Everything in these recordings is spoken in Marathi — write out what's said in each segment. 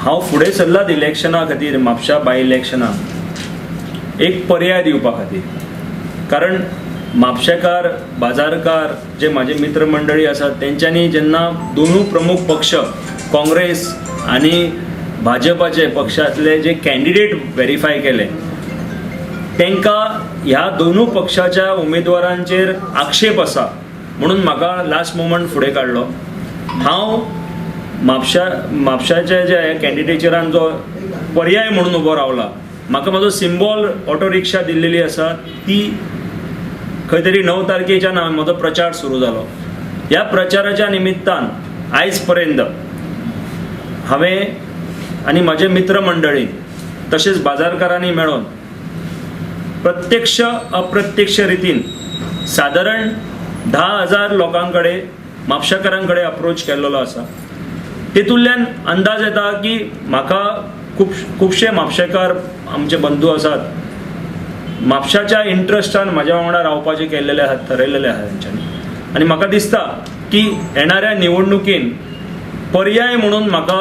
हांव फुडें सरलां इलेक्शना खातीर म्हापशा बाय इलेक्शनाक एक पर्याय दिवपा खातीर. कारण म्हापशेकार बाजारकार जे माझे मित्र मंडळी आसात तेंच्यांनी जेन्ना दोनूय प्रमुख पक्ष काँग्रेस आनी भाजपाचे पक्षांतले जे कॅन्डिडेट व्हेरीफाय केले तांकां ह्या दोनूय पक्षाच्या उमेदवारांचेर आक्षेप आसा म्हणून म्हाका लास्ट मोमेंट फुडें काडलो. हांव म्हापशाच्या ज्या कॅन्डिडेचरान जो पर्याय म्हणून उबो रावला, म्हाका म्हजो सिंबॉल ऑटो रिक्षा दिल्लेली आसा ती खंय तरी 9 तारखेच्यान म्हजो प्रचार सुरू जालो. ह्या प्रचाराच्या निमित्तान आयज पर्यंत हांवें आनी म्हजे मित्र मंडळी तशेंच बाजारकारांनी मेळोन प्रत्यक्ष अप्रत्यक्ष रितीन सादारण 10,000 लोकां कडेन म्हापशेकारां कडेन अप्रोच केल्लो आसा. तेतूंतल्यान अंदाज येता की म्हाका खुबशे म्हापशेकार आमचे बंधू आसात म्हापशाच्या इंट्रस्टान म्हाज्या वांगडा रावपाचे केल्लेले आहात, ठरयलेले आहात तेंच्यांनी. आनी म्हाका दिसता की येणाऱ्या निवडणुकीन पर्याय म्हणून म्हाका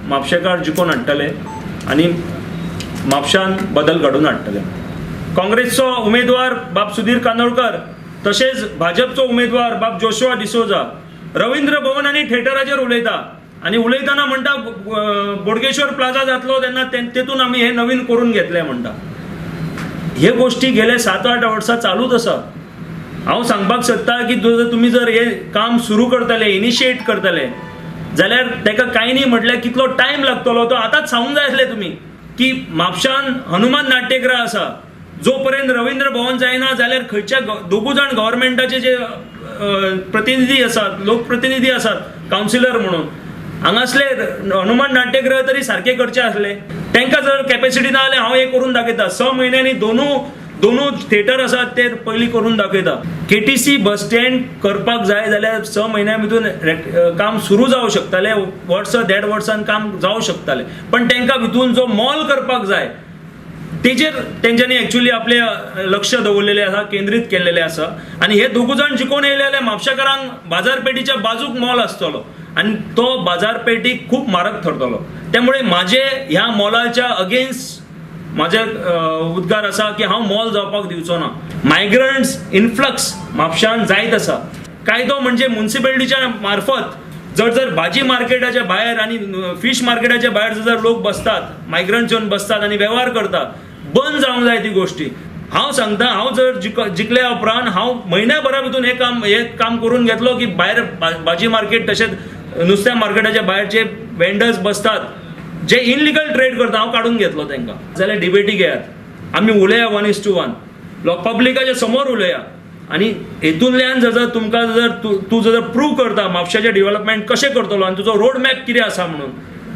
म्हापशेकार जिखून हाडटले आनी म्हापशान बदल घडून हाडटले. काँग्रेसचो उमेदवार बाब सुधीर कांदोळकर तशेंच भाजपचो उमेदवार बाब जोशुआ डिसोजा रवींद्र भवन आनी थिएटराचेर उलयता आनी उलयतना म्हणटा बोडगेश्वर प्लाझा जातलो तेन्ना तेतून आमी हे नवीन करून घेतले म्हणटा. हे गोष्टी गेले 7-8 वर्सां चालूच आसा. हांव सांगपाक सोदता की तुमी जर हे काम सुरू करतले, इनिशिएट करतले जाल्यार ताका कांय न्ही म्हटल्यार कितलो टायम लागतलो तो आतांच सांगूंक जाय आसलें तुमी की म्हापशान हनुमान नाट्यगृह आसा. जो पर्यंत रवींद्र भवन जायना जाल्यार खंयच्या दोगूय जाण गव्हर्मेंटाचे जे प्रतिनिधी आसात, लोकप्रतिनिधी आसात, कावन्सिलर म्हणून हांगासले हनुमान नाट्यगृह तरी सारखे करचे आसले. तांकां जर कॅपॅसिटी ना जाल्यार हांव हे करून दाखयता. 6 म्हयन्यांनी दोनूय थिएटर आसात ते पयलीं करून दाखयता. केटीसी बस स्टँड करपाक जाय जाल्यार 6 म्हयन्या भितून काम सुरू जावंक शकतालें, वर्स 1.5 वर्सान काम जावंक शकतालें. पण तांकां भितून जो मॉल करपाक जाय तेजेर तेंच्यांनी एक्चुअली आपले लक्ष दवरलेले आसा, केंद्रीत केल्लेले आसा. आनी हे दोगूय जाण जिखून येयले जाल्यार म्हापशेकारांक बाजारपेठीच्या बाजूक मॉल आसतलो आनी तो बाजारपेठीक खूब म्हारग ठरतलो. त्यामुळे म्हाजे ह्या मॉलाच्या अगेन्स्ट म्हाजे उद्गार आसा की हांव मॉल जावपाक दिवचो ना. मायग्रंट्स इन्फ्लक्स म्हापशान जायत आसा. कायदो म्हणजे म्युनिसिपॅलिटीच्या मार्फत जर भाजी मार्केटाच्या भायर आनी फिश मार्केटाच्या भायर जर लोक बसतात, मायग्रंट्स येवन बसतात आनी वेव्हार करतात, बंद जावंक जाय ती गोष्टी. हांव सांगता, हांव जर जिखल्या उपरांत हांव म्हयन्याभरा भितून हे काम करून घेतलो की भायर भाजी मार्केट तशेंच नुस्त्या मार्केटाच्या भायरचे वेंडर्स बसतात जे इनलिगल ट्रेड करता हांव काडून घेतलो तांकां. जाल्यार डिबेटी घेयात, आमी उलया 1:1 पब्लिकाच्या समोर उलया. आनी हेतूंतल्यान जर तुमकां तूं जर प्रूव करता म्हापशाचें डेव्हलपमेंट कशें करतलो आनी तुजो रोड मॅप कितें आसा म्हणून,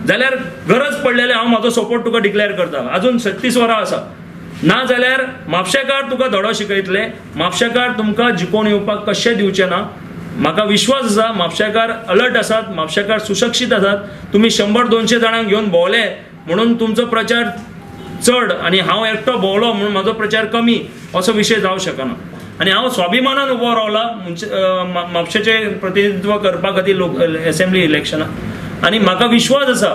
जाल्यार गरज पडलेले हांव म्हाजो सपोर्ट तुका डिक्लेअर करता. अजून 36 वरां आसा. ना जाल्यार म्हापशेकार तुका धडो शिकयतले. म्हापशेकार तुमकां जिखून येवपाक कशें दिवचे ना. म्हाका विश्वास आसा म्हापशेकार अलर्ट आसात, म्हापशेकार सुशिक्षीत आसात. तुमी 100-200 जाणांक घेवन भोंवले म्हणून तुमचो प्रचार चड आनी हांव एकटो भोंवलो म्हणून म्हाजो प्रचार कमी असो विशय जावंक शकना. आनी हांव स्वाभिमानान उबो रावला म्हापशेचें प्रतिनिधित्व करपा खातीर असेंब्ली इलेक्शनाक. आनी म्हाका विश्वास आसा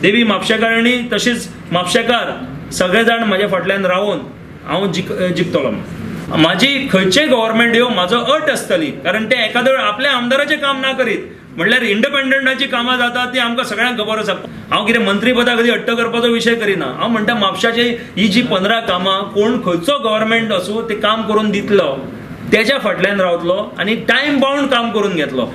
देवी म्हापशेकारांनी तशेंच म्हापशेकार सगळे जाण म्हाज्या फाटल्यान रावून हांव जिखतलो. म्हाजी खंयचेय गव्हर्मेंट येवं म्हाजो अट आसतली. कारण ते एखादे वेळ आपल्या आमदाराचें काम ना करीत म्हटल्यार इंडिपेंडंटाची कामां जातात ती आमकां सगळ्यांक खबर आसा. हांव कितें मंत्रीपदा खातीर हट्ट करपाचो विशय करिना. हांव म्हणटा म्हापशाची ही जी 15 कामां कोण खंयचो गव्हर्मेंट असो ते काम करून दितलो तेच्या फाटल्यान रावतलो आनी टायम बाउंड काम करून घेतलो.